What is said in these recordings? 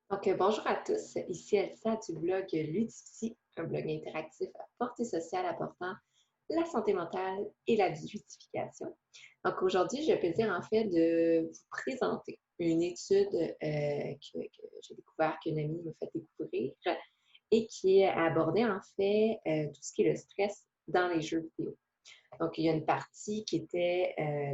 Donc, bonjour à tous, ici Elsa du blog Ludipsy, un blog interactif à portée sociale apportant la santé mentale et la justification. Donc, aujourd'hui, j'ai le plaisir en fait de vous présenter une étude que j'ai découvert, qu'une amie m'a fait découvrir et qui abordait en fait tout ce qui est le stress dans les jeux vidéo. Donc, il y a une partie qui était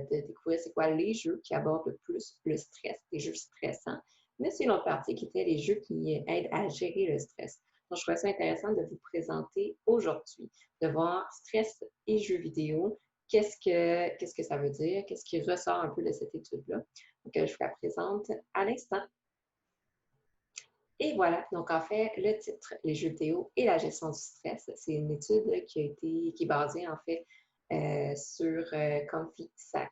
de découvrir c'est quoi les jeux qui abordent le plus le stress, les jeux stressants, mais c'est une autre partie qui était les jeux qui aident à gérer le stress. Donc, je trouvais ça intéressant de vous présenter aujourd'hui, de voir stress et jeux vidéo, qu'est-ce que ça veut dire, qu'est-ce qui ressort un peu de cette étude-là. Donc, je vous la présente à l'instant. Et voilà, donc en fait, le titre, les jeux vidéo et la gestion du stress, c'est une étude qui est basée en fait sur Comfy Sachs,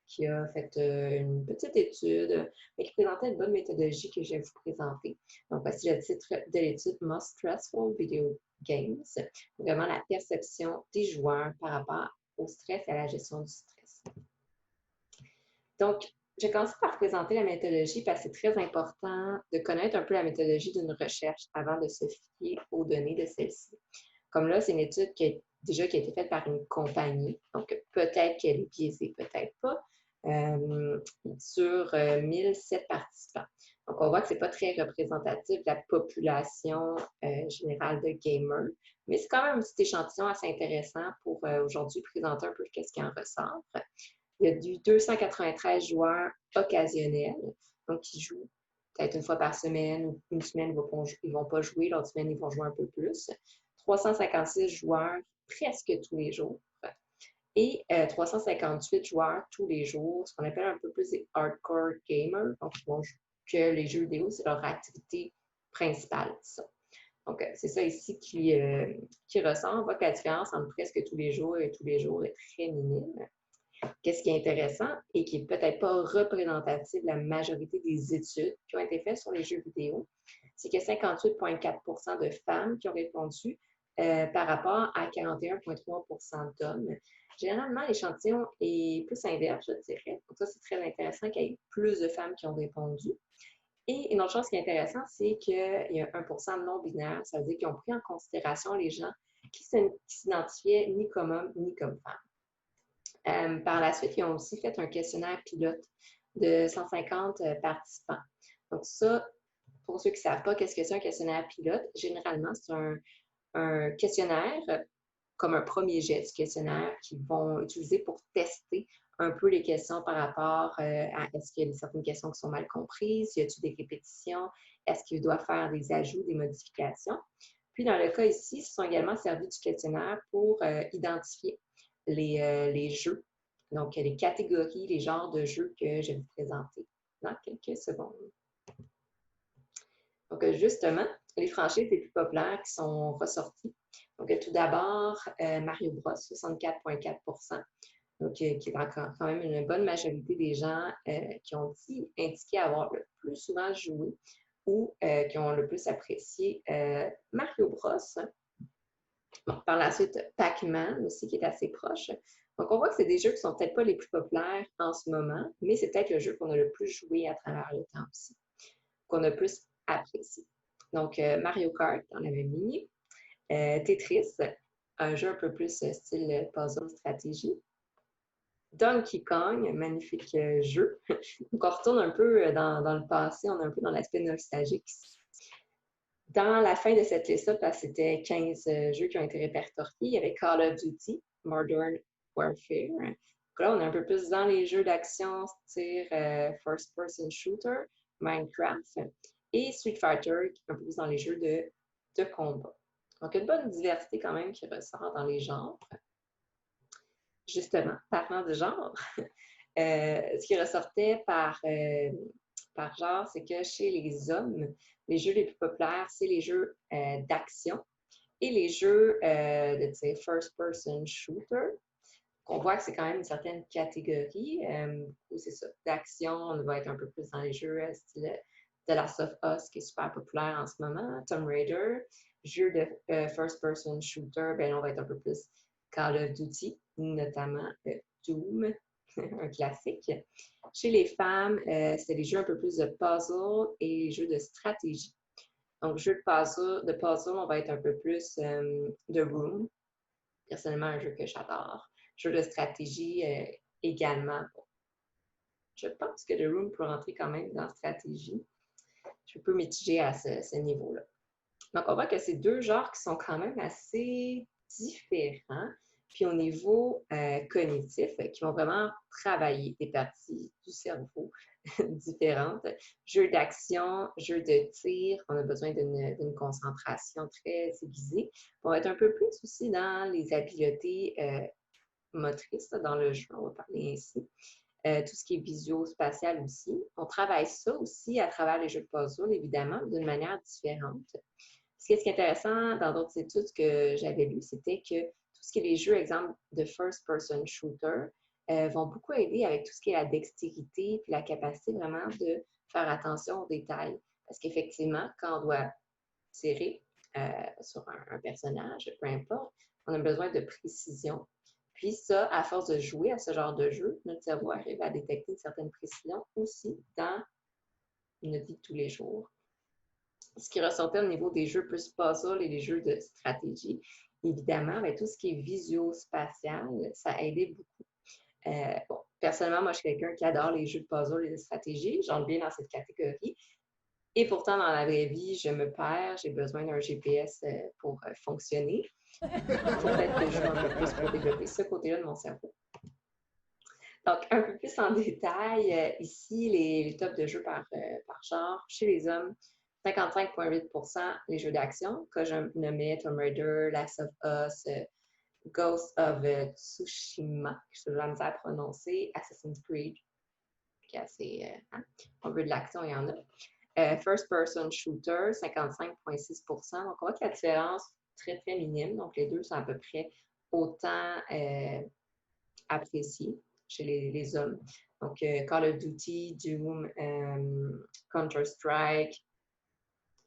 qui a fait une petite étude, mais qui présentait une bonne méthodologie que je vais vous présenter. Donc voici le titre de l'étude Most Stressful Video Games, vraiment la perception des joueurs par rapport au stress et à la gestion du stress. Donc, je commence par présenter la méthodologie parce que c'est très important de connaître un peu la méthodologie d'une recherche avant de se fier aux données de celle-ci. Comme là, c'est une étude qui a été faite par une compagnie, donc peut-être qu'elle est biaisée, peut-être pas, sur 1007 participants. Donc, on voit que ce n'est pas très représentatif de la population générale de gamers, mais c'est quand même un petit échantillon assez intéressant pour aujourd'hui présenter un peu ce qui en ressort. Il y a du 293 joueurs occasionnels, donc qui jouent peut-être une fois par semaine ou une semaine, ils ne vont pas jouer, l'autre semaine, ils vont jouer un peu plus. 356 joueurs presque tous les jours et 358 joueurs tous les jours, ce qu'on appelle un peu plus des hardcore gamers, donc que les jeux vidéo, c'est leur activité principale. Ça. Donc, c'est ça ici qui ressort. On voit que la différence entre presque tous les jours et tous les jours est très minime. Qu'est-ce qui est intéressant et qui n'est peut-être pas représentatif de la majorité des études qui ont été faites sur les jeux vidéo, c'est que 58,4 de femmes qui ont répondu par rapport à 41,3 d'hommes. Généralement, l'échantillon est plus inverse, je dirais. Donc ça, c'est très intéressant qu'il y ait plus de femmes qui ont répondu. Et une autre chose qui est intéressante, c'est qu'il y a 1 de non-binaires. Ça veut dire qu'ils ont pris en considération les gens qui s'identifiaient ni comme hommes ni comme femmes. Par la suite, ils ont aussi fait un questionnaire pilote de 150 participants. Donc ça, pour ceux qui ne savent pas qu'est-ce que c'est un questionnaire pilote, généralement, c'est un questionnaire comme un premier jet du questionnaire qu'ils vont utiliser pour tester un peu les questions par rapport à est-ce qu'il y a certaines questions qui sont mal comprises, y a-t-il des répétitions, est-ce qu'il doit faire des ajouts, des modifications. Puis dans le cas ici, ils se sont également servis du questionnaire pour identifier les jeux, donc les catégories, les genres de jeux que je vais vous présenter dans quelques secondes. Donc, justement, les franchises les plus populaires qui sont ressorties. Donc, tout d'abord, Mario Bros, 64,4 donc qui est encore quand même une bonne majorité des gens qui ont indiqué avoir le plus souvent joué ou qui ont le plus apprécié Mario Bros. Bon, par la suite, Pac-Man aussi, qui est assez proche. Donc, on voit que c'est des jeux qui sont peut-être pas les plus populaires en ce moment, mais c'est peut-être le jeu qu'on a le plus joué à travers le temps aussi, qu'on a plus apprécié. Donc, Mario Kart, on l'avait mis. Tetris, un jeu un peu plus style puzzle stratégie. Donkey Kong, magnifique jeu. Donc, on retourne un peu dans le passé, on est un peu dans l'aspect nostalgique. Dans la fin de cette liste-là, parce que c'était 15 jeux qui ont été répertoriés, il y avait Call of Duty, Modern Warfare. Donc là, on est un peu plus dans les jeux d'action, tir, first-person shooter, Minecraft et Street Fighter, qui est un peu plus dans les jeux de combat. Donc, une bonne diversité quand même qui ressort dans les genres. Justement, parlant de genre, ce qui ressortait par genre, c'est que chez les hommes, les jeux les plus populaires, c'est les jeux d'action et les jeux de first-person shooter. On voit que c'est quand même une certaine catégorie. C'est ça, d'action, on va être un peu plus dans les jeux style The Last of Us, qui est super populaire en ce moment, Tomb Raider. Jeux de first-person shooter, ben, on va être un peu plus Call of Duty, notamment Doom. un classique. Chez les femmes, c'est les jeux un peu plus de puzzle et les jeux de stratégie. Donc, jeu de puzzle, on va être un peu plus de Room. Personnellement, un jeu que j'adore. Jeu de stratégie également. Bon, je pense que The Room peut rentrer quand même dans stratégie. Je peux mitiger à ce niveau-là. Donc, on voit que c'est deux genres qui sont quand même assez différents. Puis au niveau cognitif, qui vont vraiment travailler des parties du cerveau différentes. Jeux d'action, jeux de tir, on a besoin d'une concentration très aiguisée. On va être un peu plus aussi dans les habiletés motrices dans le jeu, on va parler ainsi. Tout ce qui est visio-spatial aussi. On travaille ça aussi à travers les jeux de puzzle, évidemment, d'une manière différente. Ce qui est intéressant dans d'autres études que j'avais lues, c'était que tout ce qui est les jeux, exemple, de first-person shooter, vont beaucoup aider avec tout ce qui est la dextérité puis la capacité vraiment de faire attention aux détails. Parce qu'effectivement, quand on doit tirer sur un personnage, peu importe, on a besoin de précision. Puis ça, à force de jouer à ce genre de jeu, notre cerveau arrive à détecter une certaine précision aussi dans notre vie de tous les jours. Ce qui ressortait au niveau des jeux plus puzzle et des jeux de stratégie, évidemment, bien, tout ce qui est visio-spatial, ça a aidé beaucoup. Bon, personnellement, moi, je suis quelqu'un qui adore les jeux de puzzle et de stratégie. J'entre bien dans cette catégorie. Et pourtant, dans la vraie vie, je me perds. J'ai besoin d'un GPS pour fonctionner. Peut-être que je joue un peu plus pour développer ce côté-là de mon cerveau. Donc, un peu plus en détail, ici, les tops de jeux par genre. Chez les hommes, 55,8% les jeux d'action, que je nommais Tomb Raider, Last of Us, Ghost of Tsushima, que je la misère à prononcer, Assassin's Creed, qui est assez... on veut de l'action, il y en a. First Person Shooter, 55,6%. Donc, on voit que la différence est très, très minime. Donc, les deux sont à peu près autant appréciés chez les hommes. Donc, Call of Duty, Doom, Counter-Strike,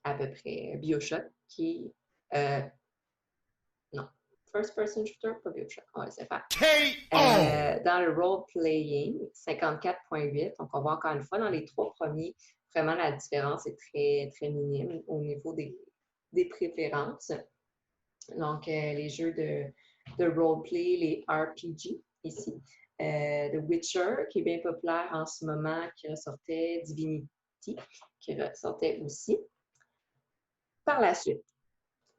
à peu près BioShock, qui non, First Person Shooter, pas BioShock, on va laisser faire. Dans le role-playing, 54,8. Donc, on voit encore une fois, dans les trois premiers, vraiment la différence est très, très minime au niveau des préférences. Donc, les jeux de role-play, les RPG, ici. The Witcher, qui est bien populaire en ce moment, qui ressortait, Divinity, qui ressortait aussi. Par la suite,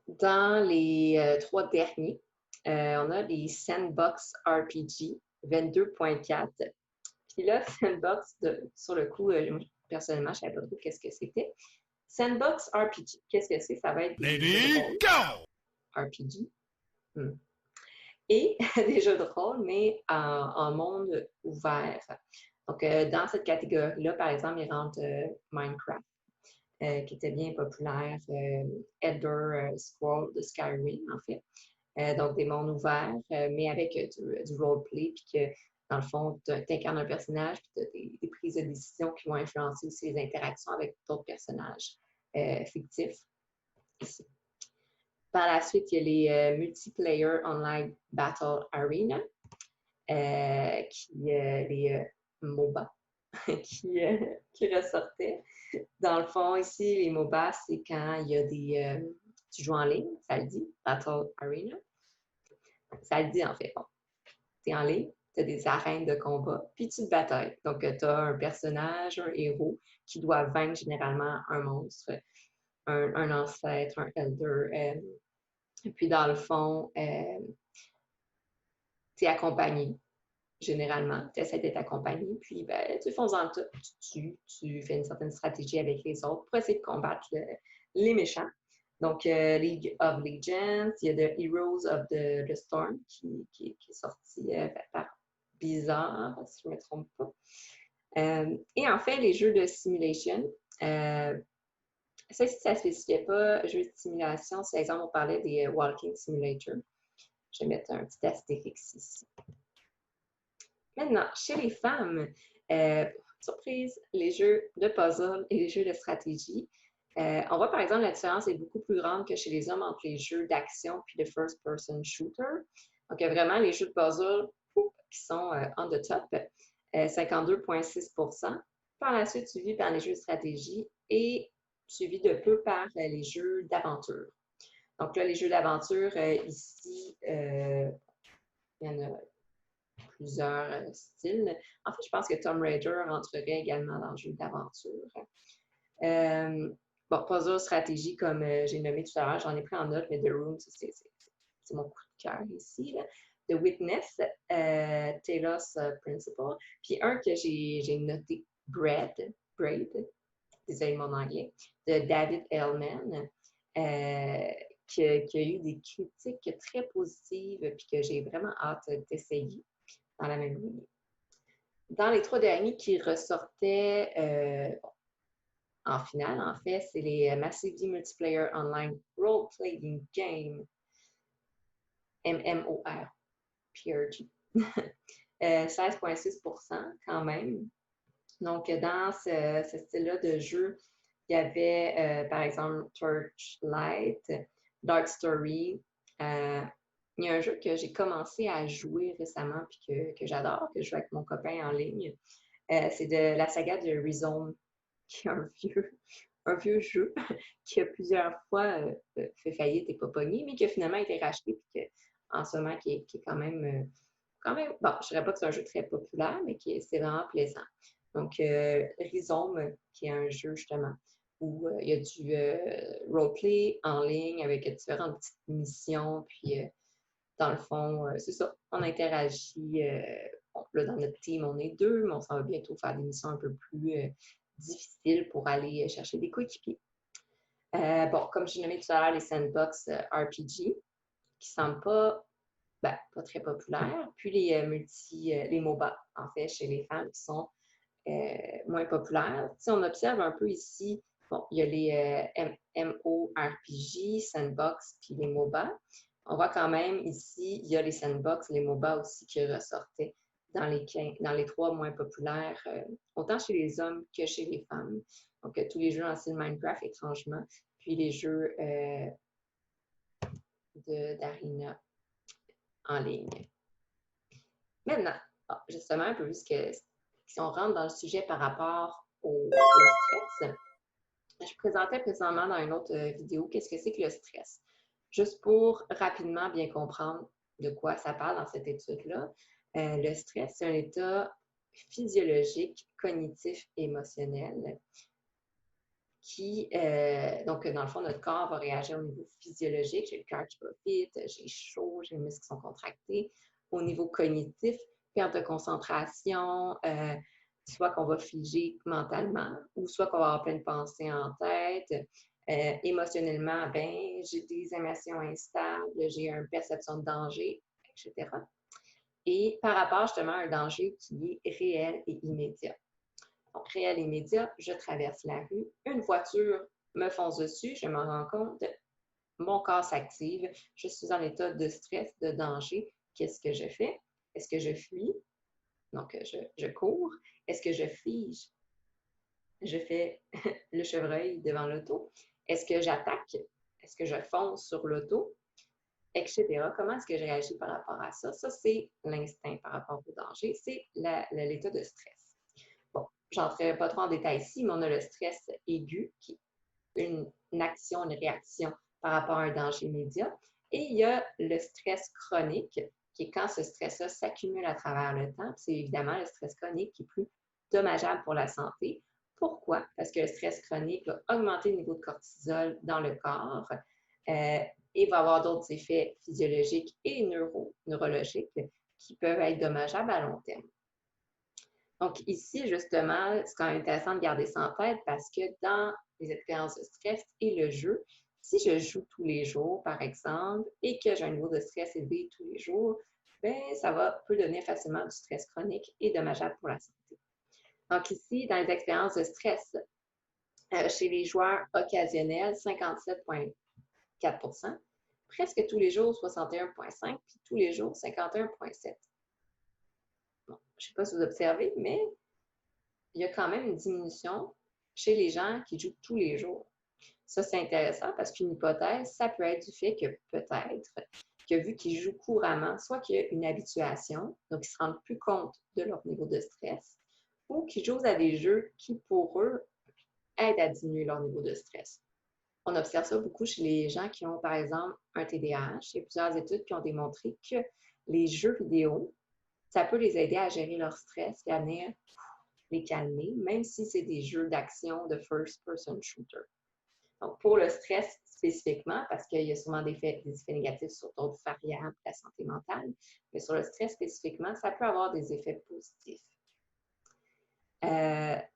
dans les trois derniers, on a les Sandbox RPG, 22,4. Puis là, Sandbox, sur le coup, personnellement, je ne savais pas trop qu'est-ce que c'était. Sandbox RPG, qu'est-ce que c'est? Ça va être des jeux de rôle. RPG. Et des jeux de rôle, mais en monde ouvert. Donc, dans cette catégorie-là, par exemple, il rentre Minecraft, qui était bien populaire, Elder Scrolls de Skyrim, en fait. Donc, des mondes ouverts, mais avec du roleplay, puis que, dans le fond, tu incarnes un personnage, puis tu as des prises de décision qui vont influencer aussi les interactions avec d'autres personnages fictifs. Ici. Par la suite, il y a les Multiplayer Online Battle Arena, les MOBA, qui ressortaient. Dans le fond, ici, les MOBA, c'est quand il y a tu joues en ligne, ça le dit, Battle Arena. Ça le dit, en fait. Bon. Tu es en ligne, tu as des arènes de combat, puis tu te batailles. Donc, tu as un personnage, un héros, qui doit vaincre généralement un monstre, un ancêtre, un elder. Puis, dans le fond, tu es accompagné, généralement. Tu essaies d'être accompagné, puis ben, tu fonces dans le tout, tu fais une certaine stratégie avec les autres pour essayer de combattre les méchants. Donc, League of Legends, il y a The Heroes of the Storm qui est sorti par Blizzard, si je ne me trompe pas. Et en fait, les jeux de simulation, ça, si ça ne spécifiait pas jeux de simulation, si par exemple on parlait des Walking Simulator. Je vais mettre un petit astérix ici. Maintenant, chez les femmes, surprise, les jeux de puzzle et les jeux de stratégie. On voit par exemple la différence est beaucoup plus grande que chez les hommes entre les jeux d'action puis de first-person shooter. Donc, il y a vraiment les jeux de puzzle, qui sont on the top, 52,6%. Par la suite, suivi par les jeux de stratégie et suivi de peu par les jeux d'aventure. Donc là, les jeux d'aventure, ici, il y en a plusieurs styles. En fait, je pense que Tomb Raider rentrerait également dans le jeu d'aventure. Bon, puzzle, stratégie, comme j'ai nommé tout à l'heure, j'en ai pris en note, mais The Room, c'est mon coup de cœur ici. Là. The Witness, Talos Principle, puis un que j'ai noté, Braid, désolé mon anglais, de David Hellman, qui a eu des critiques très positives, puis que j'ai vraiment hâte d'essayer dans la même ligne. Dans les 3 derniers qui ressortaient en finale, en fait, c'est les Massively Multiplayer Online Role-Playing Game, MMOR, PRG. 16,6% quand même. Donc, dans ce style-là de jeu, il y avait, par exemple, Torchlight, Dark Story. Il y a un jeu que j'ai commencé à jouer récemment puis que j'adore, que je joue avec mon copain en ligne. C'est de la saga de Rezone, qui est un vieux jeu qui a plusieurs fois fait faillite et pas pogné, mais qui a finalement été racheté puis en ce moment qui est quand même, bon, je ne dirais pas que c'est un jeu très populaire, mais c'est vraiment plaisant. Donc, Rhizome, qui est un jeu justement où il y a du roleplay en ligne avec différentes petites missions, puis dans le fond, c'est ça, on interagit. Bon, là, dans notre team, on est 2, mais on s'en va bientôt faire des missions un peu plus difficiles pour aller chercher des coéquipiers. Bon, comme je nommé tout à l'heure, les sandbox RPG, qui ne semblent pas très populaires, puis les MOBA, en fait, chez les femmes qui sont moins populaires. Si on observe un peu ici, bon, il y a les MMORPG, sandbox, puis les MOBA. On voit quand même ici, il y a les sandbox, les MOBA aussi qui ressortaient dans les 3 moins populaires, autant chez les hommes que chez les femmes. Donc, tous les jeux en style Minecraft, étrangement, puis les jeux d'Arena en ligne. Maintenant, justement, un peu vu si on rentre dans le sujet par rapport au stress, je présentais précédemment dans une autre vidéo qu'est-ce que c'est que le stress. Juste pour rapidement bien comprendre de quoi ça parle dans cette étude-là, le stress, c'est un état physiologique, cognitif et émotionnel qui, donc dans le fond, notre corps va réagir au niveau physiologique. J'ai le cœur qui bat vite, j'ai chaud, j'ai les muscles qui sont contractés. Au niveau cognitif, perte de concentration, soit qu'on va figer mentalement ou soit qu'on va avoir plein de pensées en tête. Émotionnellement, j'ai des émotions instables, j'ai une perception de danger, etc. Et par rapport justement à un danger qui est réel et immédiat. Donc, réel et immédiat, je traverse la rue, une voiture me fonce dessus, je me rends compte, mon corps s'active, je suis en état de stress, de danger. Qu'est-ce que je fais? Est-ce que je fuis? Donc, je cours. Est-ce que je fige? Je fais le chevreuil devant l'auto. Est-ce que j'attaque? Est-ce que je fonce sur l'auto? Etc. Comment est-ce que je réagis par rapport à ça? Ça, c'est l'instinct par rapport au danger. C'est l'état de stress. Bon, je n'entrerai pas trop en détail ici, mais on a le stress aigu, qui est une action, une réaction par rapport à un danger immédiat. Et il y a le stress chronique, qui est quand ce stress-là s'accumule à travers le temps. C'est évidemment le stress chronique qui est plus dommageable pour la santé. Pourquoi? Parce que le stress chronique va augmenter le niveau de cortisol dans le corps et va avoir d'autres effets physiologiques et neurologiques qui peuvent être dommageables à long terme. Donc ici, justement, c'est quand même intéressant de garder ça en tête parce que dans les expériences de stress et le jeu, si je joue tous les jours, par exemple, et que j'ai un niveau de stress élevé tous les jours, ça peut devenir facilement du stress chronique et dommageable pour la santé. Donc ici, dans les expériences de stress, chez les joueurs occasionnels, 57,4%, presque tous les jours, 61,5%, puis tous les jours, 51,7%. Bon, je ne sais pas si vous observez, mais il y a quand même une diminution chez les gens qui jouent tous les jours. Ça, c'est intéressant parce qu'une hypothèse, ça peut être du fait que peut-être que vu qu'ils jouent couramment, soit qu'il y a une habituation, donc ils se rendent plus compte de leur niveau de stress, ou qu'ils jouent à des jeux qui, pour eux, aident à diminuer leur niveau de stress. On observe ça beaucoup chez les gens qui ont, par exemple, un TDAH. Il y a plusieurs études qui ont démontré que les jeux vidéo, ça peut les aider à gérer leur stress et à venir les calmer, même si c'est des jeux d'action de first-person shooter. Donc, pour le stress spécifiquement, parce qu'il y a souvent des effets négatifs sur d'autres variables de la santé mentale, mais sur le stress spécifiquement, ça peut avoir des effets positifs.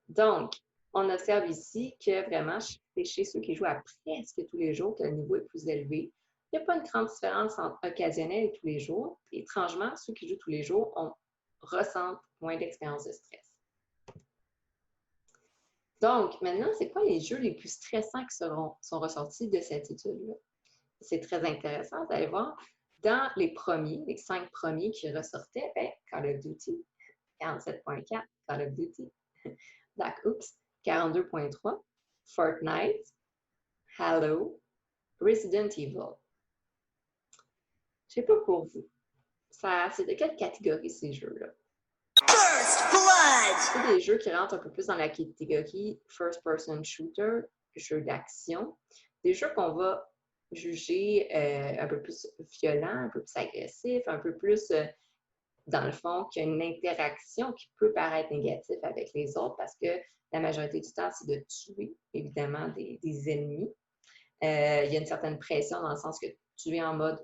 Donc, on observe ici que vraiment, chez ceux qui jouent à presque tous les jours, que le niveau est plus élevé. Il n'y a pas une grande différence entre occasionnel et tous les jours. Et, étrangement, ceux qui jouent tous les jours ressentent moins d'expérience de stress. Donc, maintenant, c'est quoi les jeux les plus stressants qui sont ressortis de cette étude-là? C'est très intéressant d'aller voir. Dans les 5 premiers qui ressortaient, Call of Duty, 47.4, Call of Duty, Black Ops, 42.3, Fortnite, Halo, Resident Evil. Je sais pas pour vous. C'est de quelle catégorie ces jeux-là? C'est des jeux qui rentrent un peu plus dans la catégorie First Person Shooter, jeux d'action. Des jeux qu'on va juger un peu plus violents, un peu plus agressifs, un peu plus, dans le fond, qu'il y a une interaction qui peut paraître négative avec les autres parce que la majorité du temps, c'est de tuer, évidemment, des ennemis. Il y a une certaine pression dans le sens que tu es en mode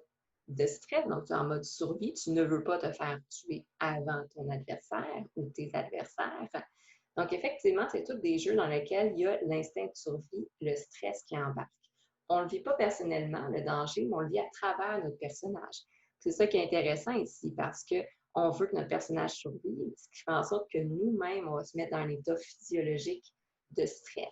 de stress, donc tu es en mode survie, tu ne veux pas te faire tuer avant ton adversaire ou tes adversaires. Donc, effectivement, c'est tous des jeux dans lesquels il y a l'instinct de survie, le stress qui embarque. On ne le vit pas personnellement, le danger, mais on le vit à travers notre personnage. C'est ça qui est intéressant ici, parce qu'on veut que notre personnage survive, ce qui fait en sorte que nous-mêmes, on va se mettre dans un état physiologique de stress.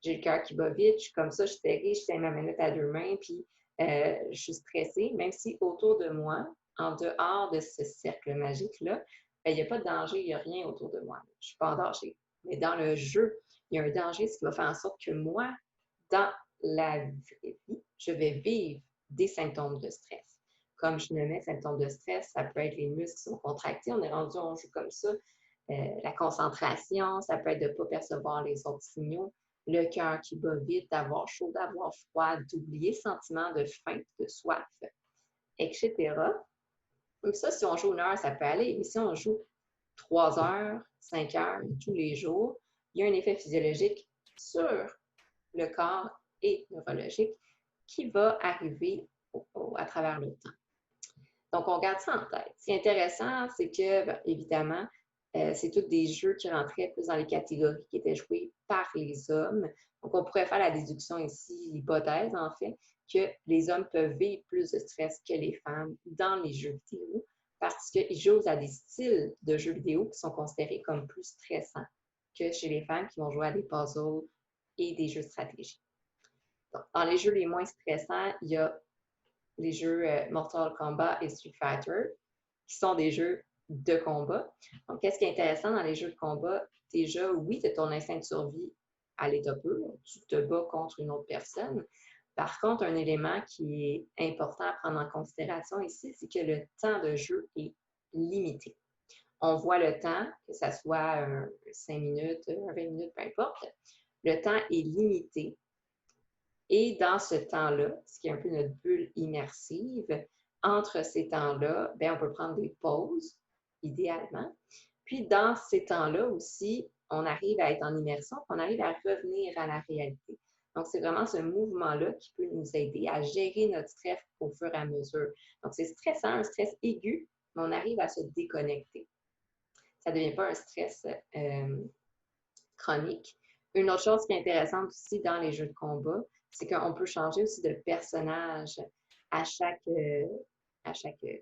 J'ai le cœur qui bat vite, je suis comme ça, je suis serrée, je tiens ma manette à 2 mains, puis je suis stressée, même si autour de moi, en dehors de ce cercle magique-là, il n'y a pas de danger, il n'y a rien autour de moi. Je ne suis pas en danger. Mais dans le jeu, il y a un danger, ce qui va faire en sorte que moi, dans la vraie vie, je vais vivre des symptômes de stress. Comme je nommais symptômes de stress, ça peut être les muscles qui sont contractés, on est rendu, on joue comme ça, la concentration, ça peut être de ne pas percevoir les autres signaux, le cœur qui bat vite, d'avoir chaud, d'avoir froid, d'oublier le sentiment de faim, de soif, etc. Donc ça, si on joue 1 heure, ça peut aller, mais si on joue 3 heures, 5 heures, tous les jours, il y a un effet physiologique sur le corps et neurologique qui va arriver à travers le temps. Donc, on garde ça en tête. Ce qui est intéressant, c'est que, bien, évidemment, c'est tous des jeux qui rentraient plus dans les catégories qui étaient jouées par les hommes. Donc, on pourrait faire la déduction ici, l'hypothèse, en fait, que les hommes peuvent vivre plus de stress que les femmes dans les jeux vidéo parce qu'ils jouent à des styles de jeux vidéo qui sont considérés comme plus stressants que chez les femmes qui vont jouer à des puzzles et des jeux de stratégie. Donc, dans les jeux les moins stressants, il y a les jeux Mortal Kombat et Street Fighter, qui sont des jeux de combat. Donc, qu'est-ce qui est intéressant dans les jeux de combat? Déjà, oui, tu as ton instinct de survie à l'état pur, tu te bats contre une autre personne. Par contre, un élément qui est important à prendre en considération ici, c'est que le temps de jeu est limité. On voit le temps, que ce soit 5 minutes, 20 minutes, peu importe. Le temps est limité. Et dans ce temps-là, ce qui est un peu notre bulle immersive, entre ces temps-là, bien, on peut prendre des pauses, idéalement. Puis dans ces temps-là aussi, on arrive à être en immersion, on arrive à revenir à la réalité. Donc, c'est vraiment ce mouvement-là qui peut nous aider à gérer notre stress au fur et à mesure. Donc, c'est stressant, un stress aigu, mais on arrive à se déconnecter. Ça ne devient pas un stress chronique. Une autre chose qui est intéressante aussi dans les jeux de combat, c'est qu'on peut changer aussi de personnage à chaque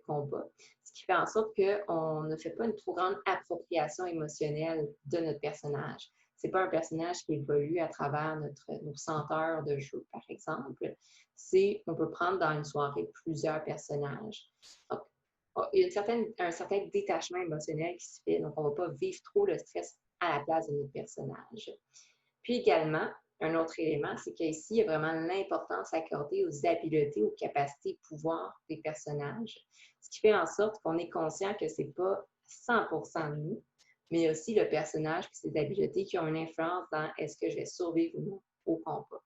combat, ce qui fait en sorte qu'on ne fait pas une trop grande appropriation émotionnelle de notre personnage. Ce n'est pas un personnage qui évolue à travers nos 100 heures de jeu, par exemple. On peut prendre dans une soirée plusieurs personnages. Donc, il y a un certain détachement émotionnel qui se fait, donc on ne va pas vivre trop le stress à la place de notre personnage. Puis également, un autre élément, c'est qu'ici, il y a vraiment l'importance accordée aux habiletés, aux capacités, pouvoirs des personnages. Ce qui fait en sorte qu'on est conscient que ce n'est pas 100% de nous, mais aussi le personnage et ses habiletés qui ont une influence dans est-ce que je vais survivre ou non au combat.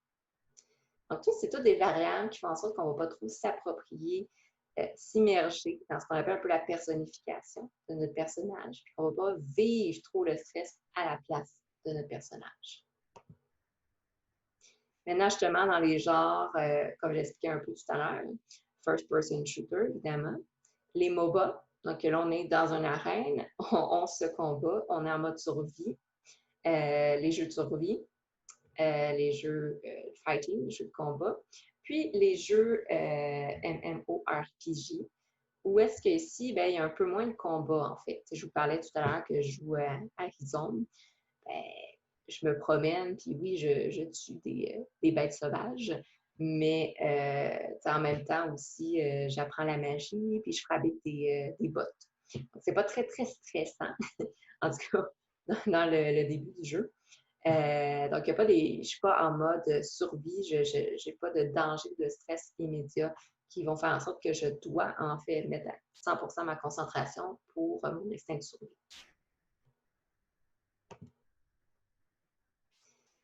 Donc, c'est toutes des variables qui font en sorte qu'on ne va pas trop s'approprier, s'immerger dans ce qu'on appelle un peu la personnification de notre personnage. Puis on ne va pas vivre trop le stress à la place de notre personnage. Maintenant, justement, dans les genres, comme j'expliquais un peu tout à l'heure, first-person shooter, évidemment, les MOBA, donc là, on est dans une arène, on se combat, on est en mode survie, les jeux de survie, les jeux fighting, les jeux de combat, puis les jeux MMORPG, où est-ce qu'ici, ben, il y a un peu moins de combat, en fait. Je vous parlais tout à l'heure que je joue à Arizona. Ben, je me promène, puis oui, je tue des bêtes sauvages, mais en même temps aussi, j'apprends la magie, puis je fabrique des bots. Donc, c'est pas très, très stressant, en tout cas, dans le début du jeu. Donc, je ne suis pas en mode survie, je n'ai pas de danger, de stress immédiat qui vont faire en sorte que je dois en fait mettre à 100% ma concentration pour mon instinct de survie.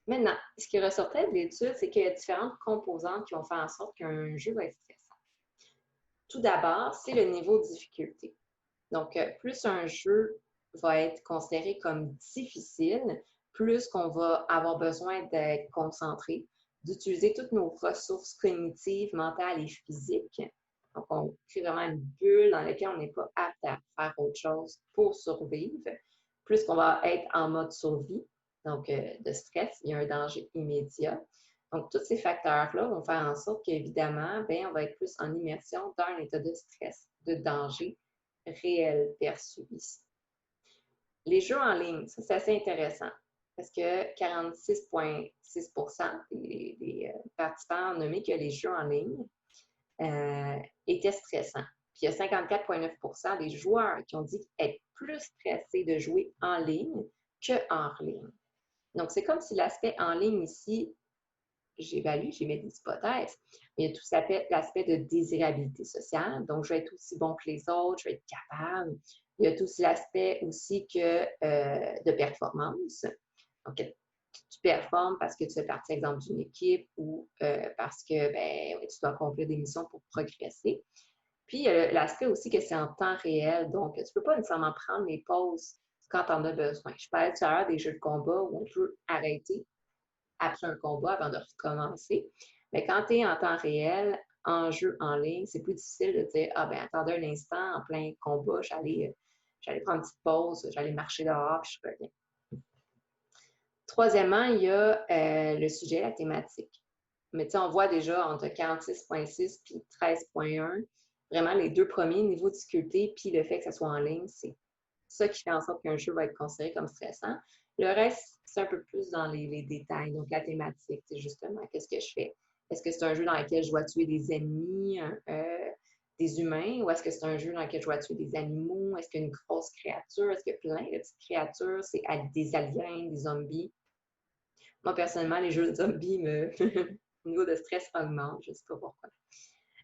Maintenant, ce qui ressortait de l'étude, c'est qu'il y a différentes composantes qui vont faire en sorte qu'un jeu va être stressant. Tout d'abord, c'est le niveau de difficulté. Donc, plus un jeu va être considéré comme difficile, plus qu'on va avoir besoin d'être concentré, d'utiliser toutes nos ressources cognitives, mentales et physiques. Donc, on crée vraiment une bulle dans laquelle on n'est pas apte à faire autre chose pour survivre. Plus qu'on va être en mode survie, donc de stress, il y a un danger immédiat. Donc, tous ces facteurs-là vont faire en sorte qu'évidemment, on va être plus en immersion dans un état de stress, de danger réel perçu ici. Les jeux en ligne, ça c'est assez intéressant parce que 46,6% des participants ont nommé que les jeux en ligne étaient stressants. Puis il y a 54,9% des joueurs qui ont dit être plus stressés de jouer en ligne que hors ligne. Donc, c'est comme si l'aspect en ligne ici, j'évalue, j'ai mis des hypothèses, mais il y a tout l'aspect de désirabilité sociale. Donc, je vais être aussi bon que les autres, je vais être capable. Il y a tout l'aspect aussi de performance. Donc, tu performes parce que tu fais partie, exemple, d'une équipe ou parce que tu dois accomplir des missions pour progresser. Puis, il y a l'aspect aussi que c'est en temps réel. Donc, tu ne peux pas nécessairement prendre les pauses quand tu en as besoin. Je parlais tout à l'heure des jeux de combat où on peut arrêter après un combat avant de recommencer. Mais quand tu es en temps réel, en jeu en ligne, c'est plus difficile de dire ah ben attendez un instant, en plein combat, j'allais prendre une petite pause, j'allais marcher dehors, puis je reviens. Troisièmement, il y a le sujet, la thématique. Mais tu sais, on voit déjà entre 46,6 puis 13,1, vraiment les deux premiers niveaux de difficulté, puis le fait que ça soit en ligne, c'est ça qui fait en sorte qu'un jeu va être considéré comme stressant. Le reste, c'est un peu plus dans les détails. Donc, la thématique, c'est justement, qu'est-ce que je fais? Est-ce que c'est un jeu dans lequel je dois tuer des ennemis, des humains, ou est-ce que c'est un jeu dans lequel je dois tuer des animaux? Est-ce qu'il y a une grosse créature? Est-ce qu'il y a plein de petites créatures? C'est des aliens, des zombies? Moi, personnellement, les jeux de zombies, le niveau de stress augmente. Je ne sais pas pourquoi.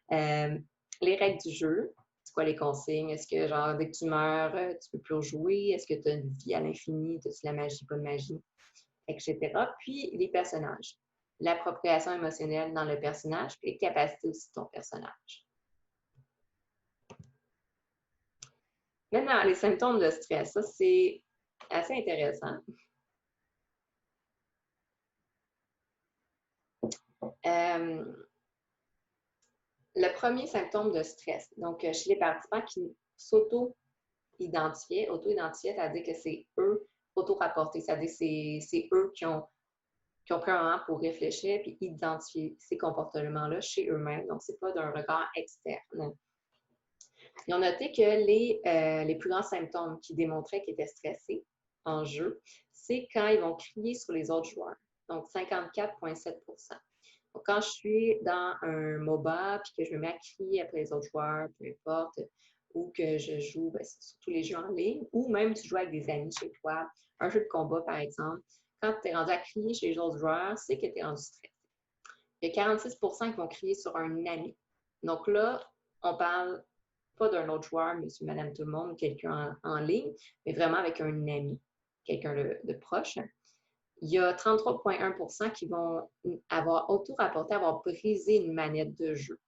Les règles du jeu, c'est quoi les consignes? Est-ce que, genre, dès que tu meurs, tu ne peux plus jouer? Est-ce que tu as une vie à l'infini? As-tu la magie, pas de magie? Etc. Puis, les personnages. L'appropriation émotionnelle dans le personnage, puis les capacités aussi de ton personnage. Maintenant, les symptômes de stress, ça, c'est assez intéressant. Le premier symptôme de stress, donc chez les participants qui s'auto-identifiaient, c'est-à-dire que c'est eux auto-rapportés, c'est-à-dire que c'est eux qui ont pris un moment pour réfléchir et identifier ces comportements-là chez eux-mêmes. Donc, ce n'est pas d'un regard externe. Ils ont noté que les plus grands symptômes qui démontraient qu'ils étaient stressés en jeu, c'est quand ils vont crier sur les autres joueurs. Donc, 54,7%. Donc, quand je suis dans un MOBA puis que je me mets à crier après les autres joueurs, peu importe, ou que je joue, surtout les jeux en ligne, ou même tu joues avec des amis chez toi, un jeu de combat par exemple, quand tu es rendu à crier chez les autres joueurs, c'est que tu es rendu stressé. Il y a 46 qui vont crier sur un ami. Donc là, on parle pas d'un autre joueur, monsieur, madame, tout le monde, quelqu'un en ligne, mais vraiment avec un ami, quelqu'un de proche. Il y a 33,1 qui vont avoir auto-rapporté avoir brisé une manette de jeu.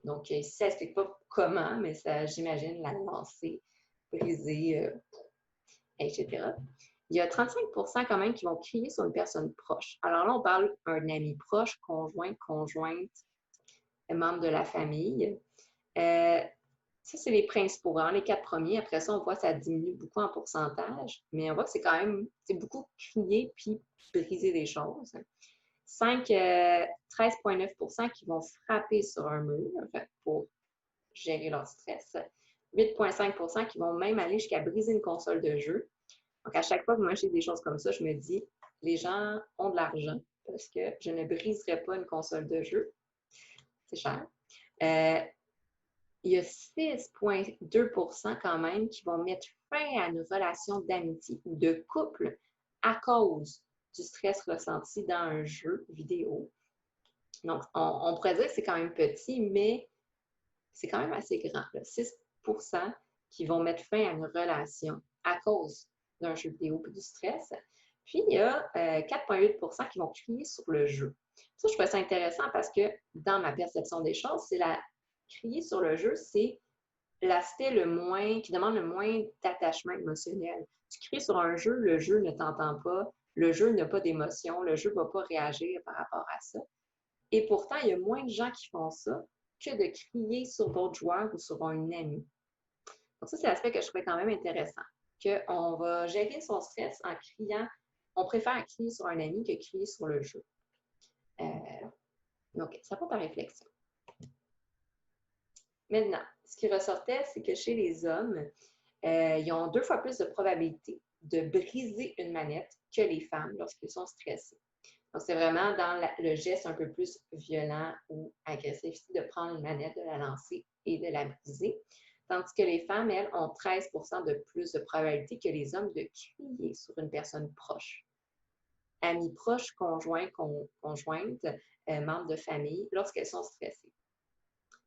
Donc, ici, ça n'explique pas comment, mais ça, j'imagine, la lancer, briser, etc. Il y a 35 quand même qui vont crier sur une personne proche. Alors là, on parle d'un ami proche, conjoint, conjointe, membre de la famille. Ça, c'est les principaux, vraiment les 4 premiers. Après ça, on voit que ça diminue beaucoup en pourcentage, mais on voit que c'est quand même, c'est beaucoup crier puis briser des choses. 13,9 qui vont frapper sur un mur pour gérer leur stress. 8,5 qui vont même aller jusqu'à briser une console de jeu. Donc, à chaque fois que moi j'ai des choses comme ça, je me dis, les gens ont de l'argent parce que je ne briserai pas une console de jeu. C'est cher. Il y a 6,2 quand même qui vont mettre fin à une relation d'amitié ou de couple à cause du stress ressenti dans un jeu vidéo. Donc, on pourrait dire que c'est quand même petit, mais c'est quand même assez grand. Là. 6 qui vont mettre fin à une relation à cause d'un jeu vidéo et du stress. Puis, il y a 4,8 qui vont crier sur le jeu. Ça, je trouve ça intéressant parce que dans ma perception des choses, c'est crier sur le jeu, c'est l'aspect qui demande le moins d'attachement émotionnel. Tu cries sur un jeu, le jeu ne t'entend pas, le jeu n'a pas d'émotion, le jeu ne va pas réagir par rapport à ça. Et pourtant, il y a moins de gens qui font ça que de crier sur d'autres joueurs ou sur un ami. Donc ça, c'est l'aspect que je trouvais quand même intéressant, qu'on va gérer son stress en criant. On préfère crier sur un ami que crier sur le jeu. Donc, ça porte à réflexion. Maintenant, ce qui ressortait, c'est que chez les hommes, ils ont 2 fois plus de probabilité de briser une manette que les femmes lorsqu'ils sont stressés. Donc, c'est vraiment dans le geste un peu plus violent ou agressif de prendre une manette, de la lancer et de la briser. Tandis que les femmes, elles, ont 13 de plus de probabilité que les hommes de crier sur une personne proche. Amis proches, conjoints, conjointes, membres de famille, lorsqu'elles sont stressées.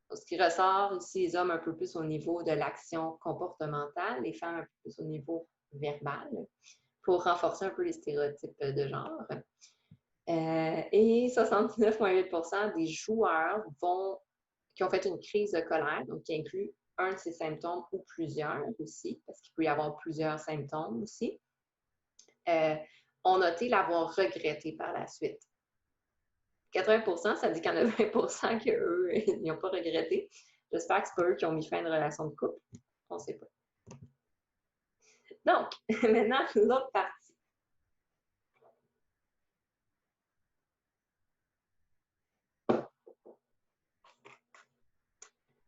Donc, ce qui ressort ici, les hommes un peu plus au niveau de l'action comportementale, les femmes un peu plus au niveau verbal, pour renforcer un peu les stéréotypes de genre. Et 69,8 des joueurs qui ont fait une crise de colère, donc qui inclut un de ces symptômes ou plusieurs aussi, parce qu'il peut y avoir plusieurs symptômes aussi, ont noté l'avoir regretté par la suite. 80 ça dit qu'il y en a 20 qu'eux, ils n'ont pas regretté. J'espère que ce n'est pas eux qui ont mis fin à une relation de couple. On ne sait pas. Donc, maintenant, l'autre partie.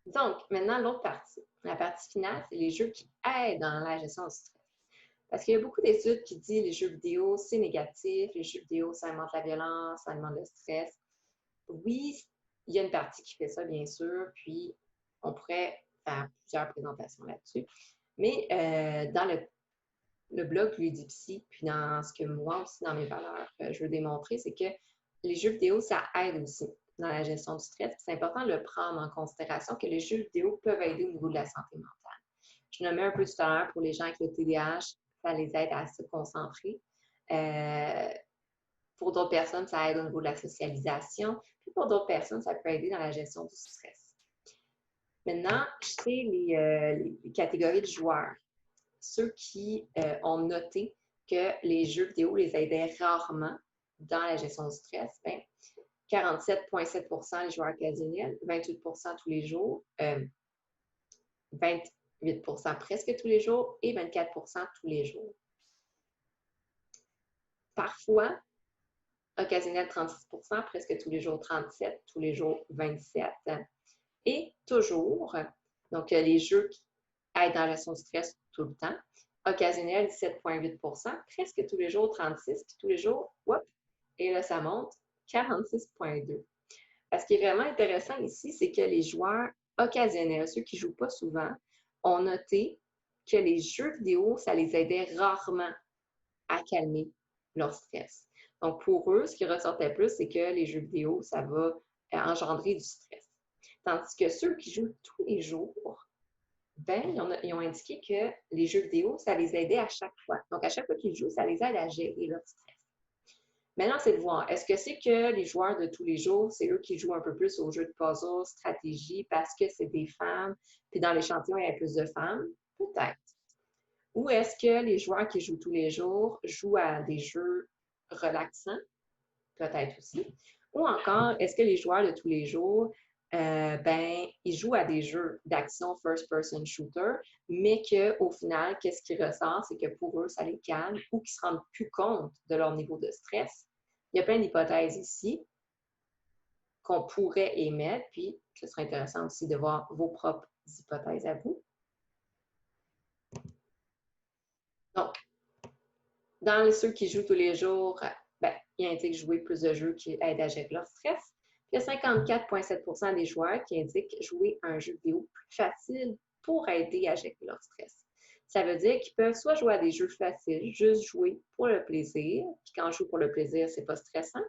Donc, maintenant, l'autre partie. La partie finale, c'est les jeux qui aident dans la gestion du stress. Parce qu'il y a beaucoup d'études qui disent que les jeux vidéo, c'est négatif, les jeux vidéo, ça alimente la violence, ça alimente le stress. Oui, il y a une partie qui fait ça, bien sûr, puis on pourrait faire plusieurs présentations là-dessus. Mais dans le blog Ludipsy, puis dans ce que moi aussi, dans mes valeurs, je veux démontrer, c'est que les jeux vidéo, ça aide aussi dans la gestion du stress. C'est important de le prendre en considération que les jeux vidéo peuvent aider au niveau de la santé mentale. Je nommais un peu tout à l'heure pour les gens avec le TDAH, ça les aide à se concentrer. Pour d'autres personnes, ça aide au niveau de la socialisation. Puis pour d'autres personnes, ça peut aider dans la gestion du stress. Maintenant, chez les catégories de joueurs, ceux qui ont noté que les jeux vidéo les aidaient rarement dans la gestion du stress, 47,7 les joueurs occasionnels, 28 tous les jours, 28 presque tous les jours et 24 tous les jours. Parfois, occasionnel 36 presque tous les jours 37, tous les jours 27. Et toujours, donc les jeux qui aident dans la gestion du stress tout le temps, occasionnel 17,8 presque tous les jours 36, puis tous les jours, hop, et là ça monte 46,2. Ce qui est vraiment intéressant ici, c'est que les joueurs occasionnels, ceux qui ne jouent pas souvent, ont noté que les jeux vidéo, ça les aidait rarement à calmer leur stress. Donc, pour eux, ce qui ressortait plus, c'est que les jeux vidéo, ça va engendrer du stress. Tandis que ceux qui jouent tous les jours, ben, ils ont indiqué que les jeux vidéo, ça les aidait à chaque fois. Donc, à chaque fois qu'ils jouent, ça les aide à gérer leur stress. Maintenant, c'est de voir, est-ce que c'est que les joueurs de tous les jours, c'est eux qui jouent un peu plus aux jeux de puzzle, stratégie, parce que c'est des femmes, puis dans l'échantillon, il y a plus de femmes? Peut-être. Ou est-ce que les joueurs qui jouent tous les jours jouent à des jeux relaxants? Peut-être aussi. Ou encore, est-ce que les joueurs de tous les jours, ben, ils jouent à des jeux d'action first-person shooter, mais qu'au final, qu'est-ce qui ressort, c'est que pour eux, ça les calme ou qu'ils se rendent plus compte de leur niveau de stress. Il y a plein d'hypothèses ici qu'on pourrait émettre, puis ce serait intéressant aussi de voir vos propres hypothèses à vous. Donc, dans ceux qui jouent tous les jours, ben, ils indiquent jouer plus de jeux qui aident à gérer leur stress. Puis il y a 54,7% des joueurs qui indiquent jouer un jeu vidéo plus facile pour aider à gérer leur stress. Ça veut dire qu'ils peuvent soit jouer à des jeux faciles, juste jouer pour le plaisir, puis quand je joue pour le plaisir, c'est pas stressant.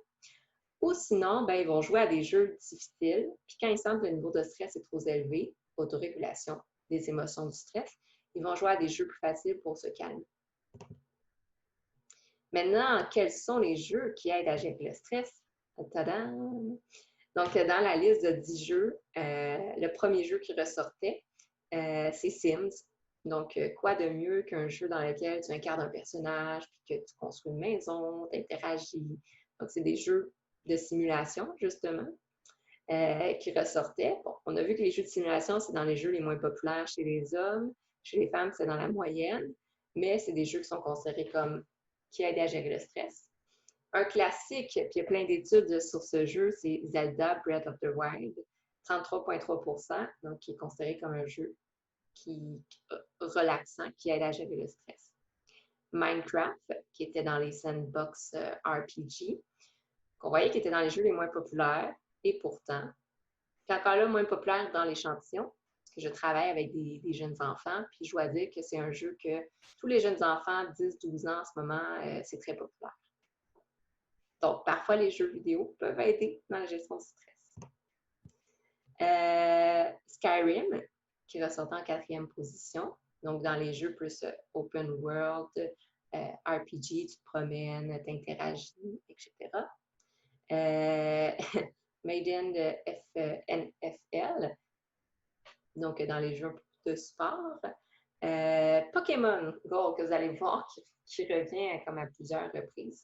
Ou sinon, ben, ils vont jouer à des jeux difficiles, puis quand ils sentent que le niveau de stress est trop élevé, autorégulation des émotions du stress, ils vont jouer à des jeux plus faciles pour se calmer. Maintenant, quels sont les jeux qui aident à gérer le stress? Tadam! Donc, dans la liste de 10 jeux, le premier jeu qui ressortait, c'est Sims. Donc, quoi de mieux qu'un jeu dans lequel tu incarnes un personnage, puis que tu construis une maison, tu interagis. Donc, c'est des jeux de simulation, justement, qui ressortaient. Bon, on a vu que les jeux de simulation, c'est dans les jeux les moins populaires chez les hommes. Chez les femmes, c'est dans la moyenne. Mais c'est des jeux qui sont considérés comme qui aident à gérer le stress. Un classique, puis il y a plein d'études sur ce jeu, c'est Zelda Breath of the Wild, 33,3%, donc qui est considéré comme un jeu relaxant, qui aide à gérer le stress. Minecraft, qui était dans les sandbox RPG, qu'on voyait qui était dans les jeux les moins populaires, et pourtant, puis encore là, moins populaire dans l'échantillon, parce que je travaille avec des jeunes enfants, puis je dois dire que c'est un jeu que tous les jeunes enfants, 10-12 ans en ce moment, c'est très populaire. Donc, parfois, les jeux vidéo peuvent aider dans la gestion du stress. Skyrim, qui ressort en 4e position. Donc, dans les jeux plus open world, RPG, tu te promènes, tu interagis, etc. Maiden de NFL, donc dans les jeux de sport. Pokémon Go, que vous allez voir, qui revient comme à plusieurs reprises.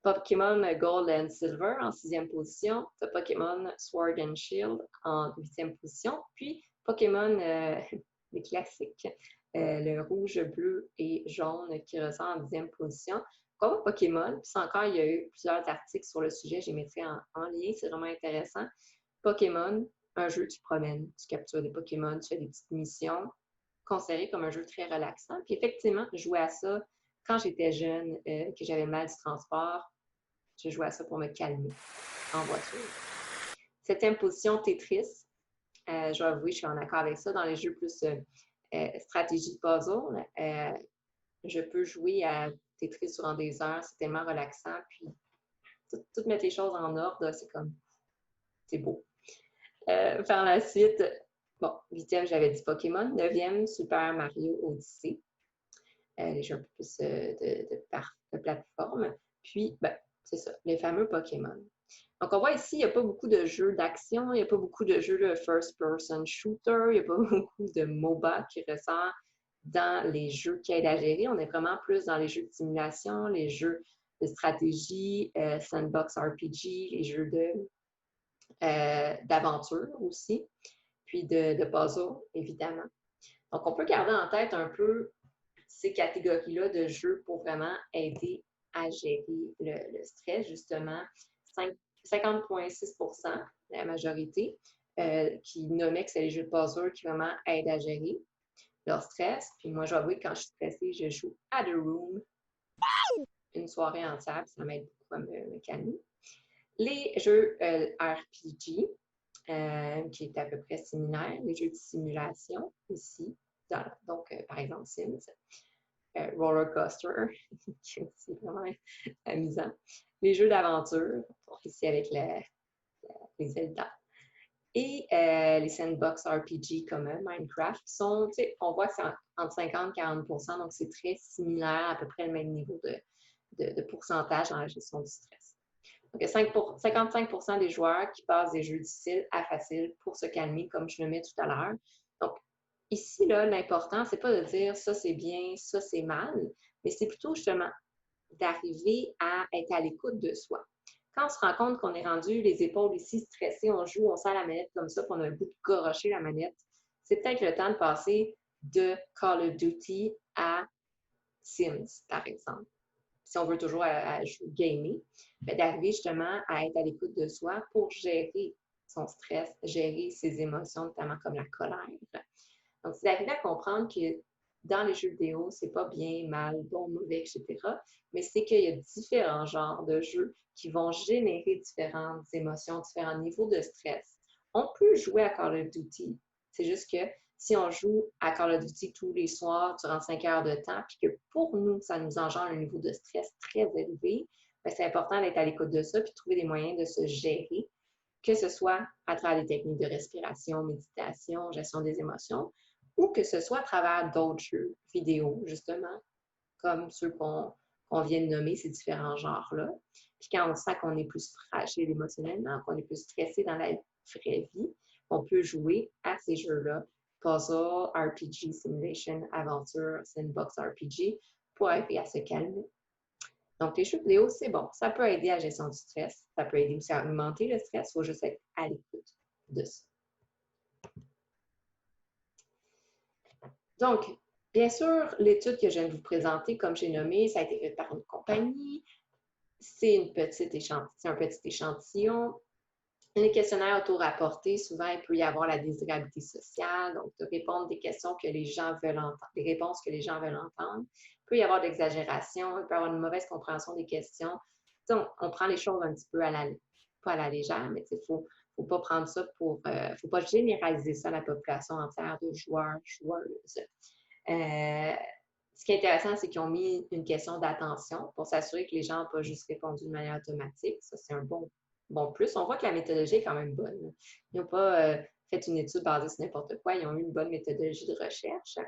Pokémon Gold and Silver en 6e position. Pokémon Sword and Shield en 8e position. Puis Pokémon, les classiques, le rouge, bleu et jaune qui ressort en 10e position. Comme Pokémon, puis encore, il y a eu plusieurs articles sur le sujet, je les mettrai en lien, c'est vraiment intéressant. Pokémon, un jeu, tu promènes, tu captures des Pokémon, tu fais des petites missions, considéré comme un jeu très relaxant. Puis effectivement, je jouais à ça quand j'étais jeune, que j'avais mal du transport. Je jouais à ça pour me calmer en voiture. 7e position, Tetris. Je dois avouer, je suis en accord avec ça. Dans les jeux plus stratégie puzzle, je peux jouer à Tetris durant des heures. C'est tellement relaxant. Puis, tout mettre les choses en ordre, c'est comme, c'est beau. Par la suite, bon, 8e, j'avais dit Pokémon. 9e, Super Mario Odyssey. Les jeux un peu plus de plateforme. Puis, ben, c'est ça, les fameux Pokémon. Donc, on voit ici, il n'y a pas beaucoup de jeux d'action, il n'y a pas beaucoup de jeux de first-person shooter, il n'y a pas beaucoup de MOBA qui ressort dans les jeux qui aident à gérer. On est vraiment plus dans les jeux de simulation, les jeux de stratégie, sandbox RPG, les jeux d'aventure aussi, puis de puzzle, évidemment. Donc, on peut garder en tête un peu ces catégories-là de jeux pour vraiment aider à gérer le stress, justement. 50,6%, la majorité, qui nommaient que c'est les jeux de puzzle qui vraiment aident à gérer leur stress. Puis moi, j'avoue que quand je suis stressée, je joue à The Room une soirée entière, ça m'aide beaucoup à me calmer. Les jeux RPG, qui est à peu près similaire, les jeux de simulation ici, donc par exemple Sims. roller coaster, qui est aussi vraiment amusant. Les jeux d'aventure, ici avec les Zelda. Et les sandbox RPG comme Minecraft sont, on voit que c'est entre 50 et 40 %, donc c'est très similaire, à peu près le même niveau de pourcentage dans la gestion du stress. Donc, il y a 55 % des joueurs qui passent des jeux difficiles à faciles pour se calmer, comme je le mets tout à l'heure. Donc, ici, là, l'important, c'est pas de dire ça c'est bien, ça c'est mal, mais c'est plutôt justement d'arriver à être à l'écoute de soi. Quand on se rend compte qu'on est rendu les épaules ici stressées, on joue, on sert la manette comme ça, puis on a le goût de gorocher la manette, c'est peut-être le temps de passer de Call of Duty à Sims, par exemple. Si on veut toujours jouer, gamer, d'arriver justement à être à l'écoute de soi pour gérer son stress, gérer ses émotions, notamment comme la colère. Donc, c'est d'arriver à comprendre que dans les jeux vidéo, c'est pas bien, mal, bon, mauvais, etc. Mais c'est qu'il y a différents genres de jeux qui vont générer différentes émotions, différents niveaux de stress. On peut jouer à Call of Duty. C'est juste que si on joue à Call of Duty tous les soirs durant 5 heures de temps, puis que pour nous, ça nous engendre un niveau de stress très élevé, bien, c'est important d'être à l'écoute de ça, puis de trouver des moyens de se gérer, que ce soit à travers des techniques de respiration, méditation, gestion des émotions, ou que ce soit à travers d'autres jeux vidéo, justement, comme ceux qu'on vient de nommer, ces différents genres-là. Puis quand on sent qu'on est plus fragile émotionnellement, qu'on est plus stressé dans la vraie vie, on peut jouer à ces jeux-là, puzzle, RPG, simulation, aventure, sandbox RPG, pour aider à se calmer. Donc, les jeux vidéo, c'est bon. Ça peut aider à la gestion du stress. Ça peut aider aussi à augmenter le stress. Il faut juste être à l'écoute de ça. Donc, bien sûr, l'étude que je viens de vous présenter, comme j'ai nommé, ça a été fait par une compagnie. C'est un petit échantillon. Les questionnaires auto-rapportés, souvent, il peut y avoir la désirabilité sociale, donc de répondre des questions que les gens veulent entendre, des réponses que les gens veulent entendre. Il peut y avoir de l'exagération, il peut y avoir une mauvaise compréhension des questions. On prend les choses un petit peu pas à la légère, mais il ne faut pas prendre ça faut pas généraliser ça à la population entière de joueurs, joueuses. Ce qui est intéressant, c'est qu'ils ont mis une question d'attention pour s'assurer que les gens n'ont pas juste répondu de manière automatique. Ça, c'est un bon plus. On voit que la méthodologie est quand même bonne. Ils n'ont pas fait une étude basée sur n'importe quoi. Ils ont eu une bonne méthodologie de recherche.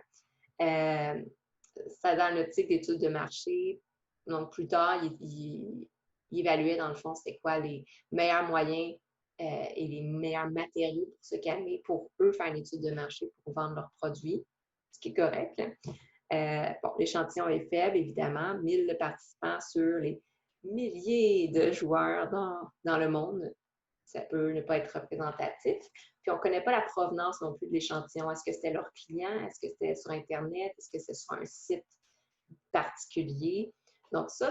Ça dans l'optique d'études de marché. Donc, plus tard, ils évaluaient, dans le fond, c'était quoi les meilleurs moyens et les meilleurs matériaux pour se calmer, pour eux faire une étude de marché pour vendre leurs produits, ce qui est correct. L'échantillon est faible, évidemment. 1000 participants sur les milliers de joueurs dans le monde. Ça peut ne pas être représentatif. Puis, on ne connaît pas la provenance non plus de l'échantillon. Est-ce que c'était leur client? Est-ce que c'était sur Internet? Est-ce que c'est sur un site particulier? Donc, ça,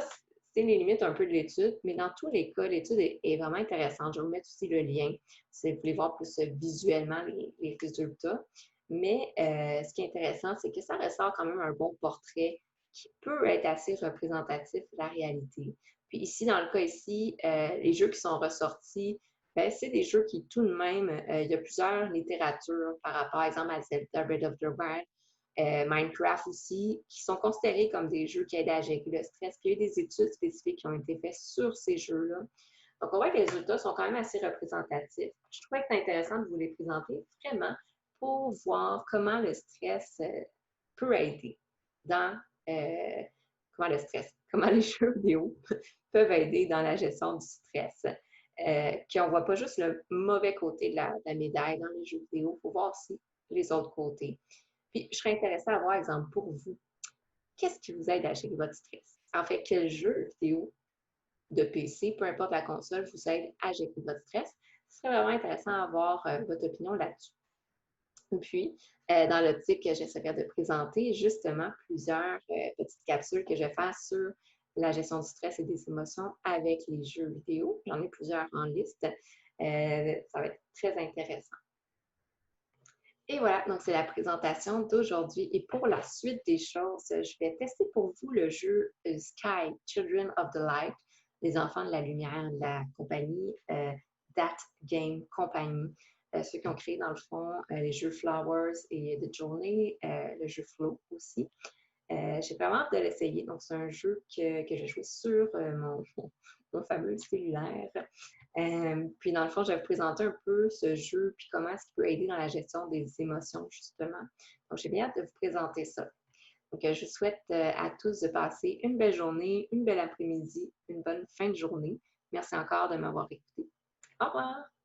c'est les limites un peu de l'étude, mais dans tous les cas, l'étude est vraiment intéressante. Je vais vous mettre aussi le lien si vous voulez voir plus visuellement les résultats. Mais ce qui est intéressant, c'est que ça ressort quand même un bon portrait qui peut être assez représentatif de la réalité. Puis ici, dans le cas ici, les jeux qui sont ressortis, ben, c'est des jeux qui, tout de même, il y a plusieurs littératures par rapport, par exemple, à Zelda Breath of the Wild, Minecraft aussi, qui sont considérés comme des jeux qui aident à gérer le stress. Puis il y a eu des études spécifiques qui ont été faites sur ces jeux-là. Donc, on voit que les résultats sont quand même assez représentatifs. Je trouvais que c'est intéressant de vous les présenter vraiment pour voir comment le stress peut aider dans comment les jeux vidéo peuvent aider dans la gestion du stress. Qu'on ne voit pas juste le mauvais côté de la médaille dans les jeux vidéo, il faut voir aussi les autres côtés. Puis, je serais intéressée à voir, exemple, pour vous, qu'est-ce qui vous aide à gérer votre stress? En fait, quel jeu vidéo de PC, peu importe la console, vous aide à gérer votre stress? Ce serait vraiment intéressant d'avoir votre opinion là-dessus. Puis, dans l'optique que j'essaierai de présenter justement plusieurs petites capsules que je vais faire sur la gestion du stress et des émotions avec les jeux vidéo. J'en ai plusieurs en liste. Ça va être très intéressant. Et voilà, donc c'est la présentation d'aujourd'hui. Et pour la suite des choses, je vais tester pour vous le jeu Sky, Children of the Light, les enfants de la lumière de la compagnie That Game Company. Ceux qui ont créé, dans le fond, les jeux Flowers et The Journey, le jeu Flow aussi. J'ai vraiment hâte de l'essayer. Donc, c'est un jeu que j'ai joué sur mon fameux cellulaire. Puis, dans le fond, je vais vous présenter un peu ce jeu, puis comment est-ce qu'il peut aider dans la gestion des émotions, justement. Donc, j'ai bien hâte de vous présenter ça. Donc, je vous souhaite à tous de passer une belle journée, une belle après-midi, une bonne fin de journée. Merci encore de m'avoir écouté. Au revoir!